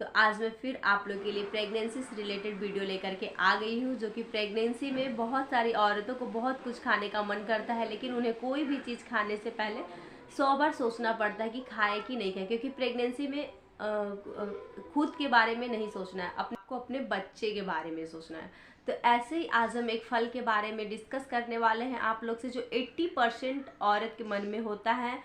तो आज मैं फिर आप लोग के लिए प्रेगनेंसी से रिलेटेड वीडियो लेकर के आ गई हूँ, जो कि प्रेगनेंसी में बहुत सारी औरतों को बहुत कुछ खाने का मन करता है, लेकिन उन्हें कोई भी चीज़ खाने से पहले 100 बार सोचना पड़ता है कि खाए कि नहीं खाए, क्योंकि प्रेगनेंसी में खुद के बारे में नहीं सोचना है, अपने को अपने बच्चे के बारे में सोचना है। तो ऐसे ही आज हम एक फल के बारे में डिस्कस करने वाले हैं आप लोग से, जो 80% औरत के मन में होता है।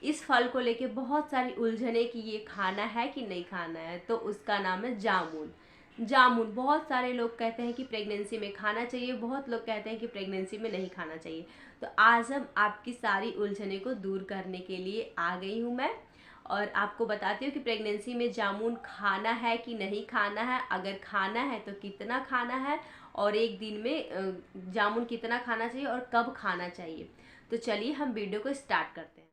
इस फल को लेके बहुत सारी उलझने कि ये खाना है कि नहीं खाना है। तो उसका नाम है जामुन। जामुन बहुत सारे लोग कहते हैं कि प्रेगनेंसी में खाना चाहिए, बहुत लोग कहते हैं कि प्रेगनेंसी में नहीं खाना चाहिए। तो आज हम आपकी सारी उलझने को दूर करने के लिए आ गई हूँ मैं, और आपको बताती हूँ कि प्रेगनेंसी में जामुन खाना है कि नहीं खाना है, अगर खाना है तो कितना खाना है, और एक दिन में जामुन कितना खाना चाहिए और कब खाना चाहिए। तो चलिए हम वीडियो को स्टार्ट करते हैं।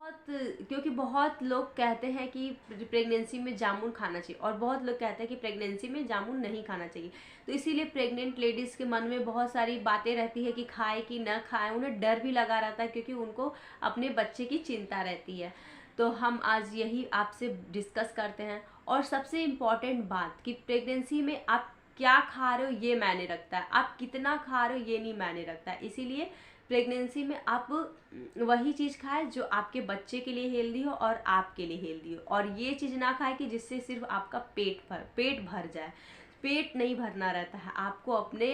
क्योंकि बहुत लोग कहते हैं कि प्रेगनेंसी में जामुन खाना चाहिए, और बहुत लोग कहते हैं कि प्रेगनेंसी में जामुन नहीं खाना चाहिए। तो इसीलिए प्रेग्नेंट लेडीज़ के मन में बहुत सारी बातें रहती है कि खाए कि न खाए, उन्हें डर भी लगा रहता है, क्योंकि उनको अपने बच्चे की चिंता रहती है। तो हम आज यही आपसे डिस्कस करते हैं। और सबसे इम्पॉर्टेंट बात कि प्रेगनेंसी में आप क्या खा रहे हो ये मायने रखता है, आप कितना खा रहे हो ये नहीं मायने रखता है। इसीलिए प्रेगनेंसी में आप वही चीज़ खाएं जो आपके बच्चे के लिए हेल्दी हो और आपके लिए हेल्दी हो, और ये चीज़ ना खाएं कि जिससे सिर्फ आपका पेट भर जाए। पेट नहीं भरना रहता है, आपको अपने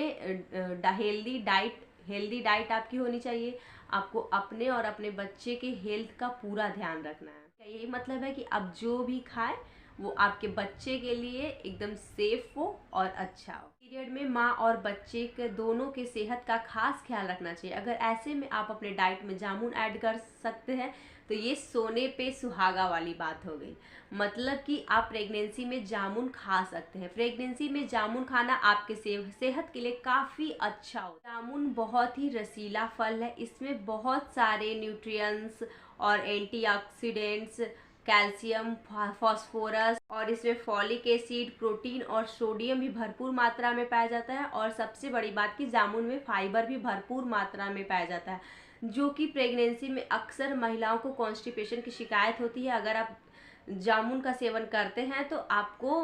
हेल्दी डाइट आपकी होनी चाहिए। आपको अपने और अपने बच्चे के हेल्थ का पूरा ध्यान रखना है। यही मतलब है कि आप जो भी खाएं वो आपके बच्चे के लिए एकदम सेफ हो और अच्छा हो। पीरियड में माँ और बच्चे के दोनों के सेहत का खास ख्याल रखना चाहिए। अगर ऐसे में आप अपने डाइट में जामुन ऐड कर सकते हैं तो ये सोने पे सुहागा वाली बात हो गई। मतलब कि आप प्रेगनेंसी में जामुन खा सकते हैं। प्रेगनेंसी में जामुन खाना आपके सेहत के लिए काफ़ी अच्छा हो। जामुन बहुत ही रसीला फल है, इसमें बहुत सारे न्यूट्रिएंट्स और एंटीऑक्सीडेंट्स, कैल्शियम, फास्फोरस, और इसमें फॉलिक एसिड, प्रोटीन और सोडियम भी भरपूर मात्रा में पाया जाता है। और सबसे बड़ी बात कि जामुन में फाइबर भी भरपूर मात्रा में पाया जाता है, जो कि प्रेगनेंसी में अक्सर महिलाओं को कॉन्स्टिपेशन की शिकायत होती है। अगर आप जामुन का सेवन करते हैं तो आपको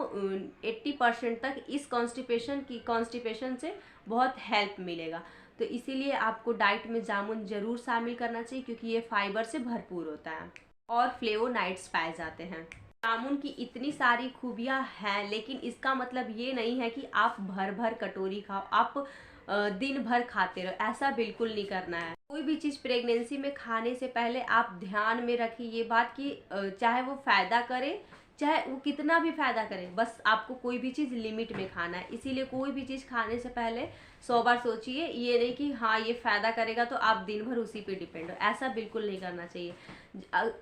80% तक इस कॉन्स्टिपेशन से बहुत हेल्प मिलेगा। तो इसीलिए आपको डाइट में जामुन जरूर शामिल करना चाहिए, क्योंकि ये फाइबर से भरपूर होता है और फ्लेवोनाइड्स पाए जाते हैं। जामुन की इतनी सारी खूबियां हैं, लेकिन इसका मतलब ये नहीं है कि आप भर भर कटोरी खाओ, आप दिन भर खाते रहो, ऐसा बिल्कुल नहीं करना है। कोई भी चीज़ प्रेगनेंसी में खाने से पहले आप ध्यान में रखिए ये बात कि चाहे वो फ़ायदा करे, चाहे वो कितना भी फ़ायदा करे, बस आपको कोई भी चीज़ लिमिट में खाना है। इसीलिए कोई भी चीज़ खाने से पहले 100 बार सोचिए, ये नहीं कि हाँ ये फ़ायदा करेगा तो आप दिन भर उसी पे डिपेंड हो, ऐसा बिल्कुल नहीं करना चाहिए।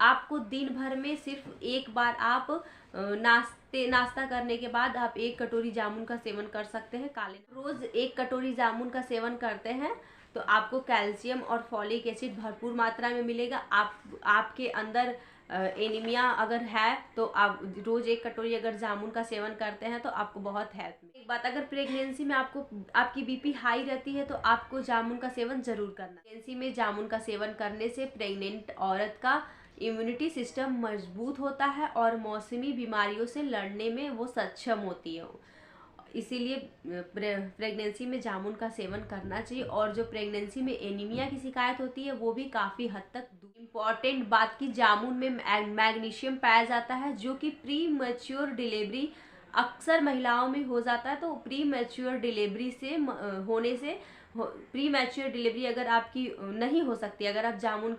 आपको दिन भर में सिर्फ एक बार आप नाश्ता करने के बाद आप 1 कटोरी जामुन का सेवन कर सकते हैं। काले रोज 1 कटोरी जामुन का सेवन करते हैं तो आपको कैल्शियम और फॉलिक एसिड भरपूर मात्रा में मिलेगा। आपके अंदर एनीमिया अगर है तो आप रोज 1 कटोरी अगर जामुन का सेवन करते हैं तो आपको बहुत हेल्प मिलेगी। एक बात, अगर प्रेगनेंसी में आपकी बीपी हाई रहती है तो आपको जामुन का सेवन जरूर करना। प्रेगनेंसी में जामुन का सेवन करने से प्रेग्नेंट औरत का इम्यूनिटी सिस्टम मजबूत होता है और मौसमी बीमारियों से लड़ने में वो सक्षम होती है। इसीलिए प्रेगनेंसी में जामुन का सेवन करना चाहिए। और जो प्रेगनेंसी में एनीमिया की शिकायत होती है वो भी काफ़ी हद तक। इम्पॉर्टेंट बात की जामुन में मैग्नीशियम पाया जाता है, जो कि प्री मैच्योर डिलीवरी अक्सर महिलाओं में हो जाता है। तो प्री मैच्योर डिलीवरी से होने से प्री मैच्योर डिलीवरी अगर आपकी नहीं हो सकती, अगर आप जामुन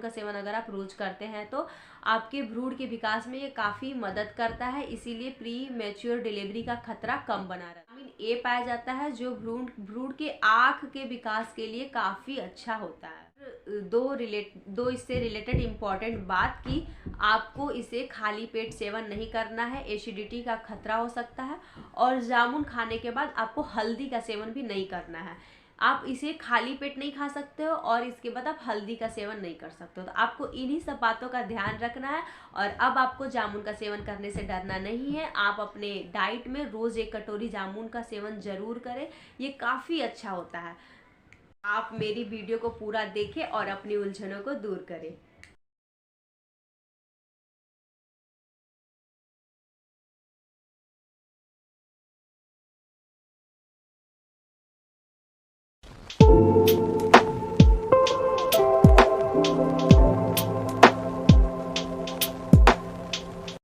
का सेवन अगर आप रोज करते हैं तो आपके भ्रूण के विकास में ये काफ़ी मदद करता है। इसीलिए प्री मैच्योर डिलीवरी का खतरा कम बना रहता है। विटामिन ए पाया जाता है, जो भ्रूण के आँख के विकास के लिए काफ़ी अच्छा होता है। दो इससे रिलेटेड इम्पॉर्टेंट बात कि आपको इसे खाली पेट सेवन नहीं करना है, एसिडिटी का खतरा हो सकता है। और जामुन खाने के बाद आपको हल्दी का सेवन भी नहीं करना है। आप इसे खाली पेट नहीं खा सकते हो और इसके बाद आप हल्दी का सेवन नहीं कर सकते हो। तो आपको इन्हीं सब बातों का ध्यान रखना है। और अब आपको जामुन का सेवन करने से डरना नहीं है। आप अपने डाइट में रोज़ 1 कटोरी जामुन का सेवन जरूर करें, ये काफ़ी अच्छा होता है। आप मेरी वीडियो को पूरा देखें और अपनी उलझनों को दूर करें। है।